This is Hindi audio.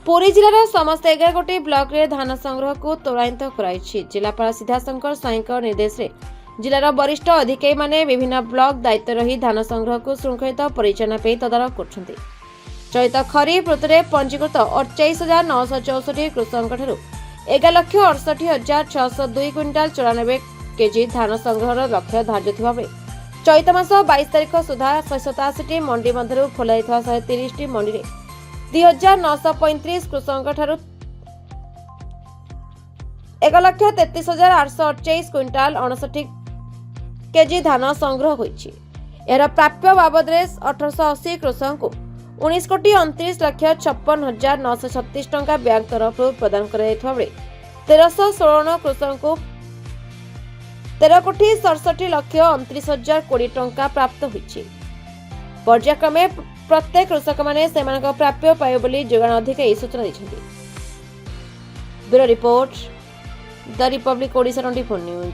पुरी जिलार समस्त 11 गोटी ब्लॉक रे धान संग्रह को त्वरान्वित कराई। जिलापाल सिद्धाशंकर साईंक निर्देश रे जिलार वरिष्ठ अधिकारी माने विभिन्न ब्लॉक दायित्व रही धान संग्रह को श्रृंखलित परिचालना पे तदारख करछन्ति। चलित खरीफ ऋतु में पंजीकृत 28,964 कृषकों ठारू 11,68,602 क्विंटाल 94 केजी धान संग्रह लक्ष्य धार्य थिबा बेले चलित मास 22 तारिख सुधा 187 मंडी मध्यरु खोला 130 मंडी रे 2,935 कृषकों ठारू 1,33,828 क्विंटाल 59 केजी धान संग्रह होईछि। एହାର प्राप्य बाबद 1880 कृषकों को 19,29,56,936 टंका बैंक तरफ प्रदान कराइथिबा बेले 1,316 कृषकों को 13,67,29,20 टंका प्राप्त होईछि। पर्यायक्रमे प्रत्येक कृषक माने सेमानक प्राप्य पाइबे बोली जोगाण अधिकारी सूचना दैछन्ति। Bureau report the Republic Odisha 24 news.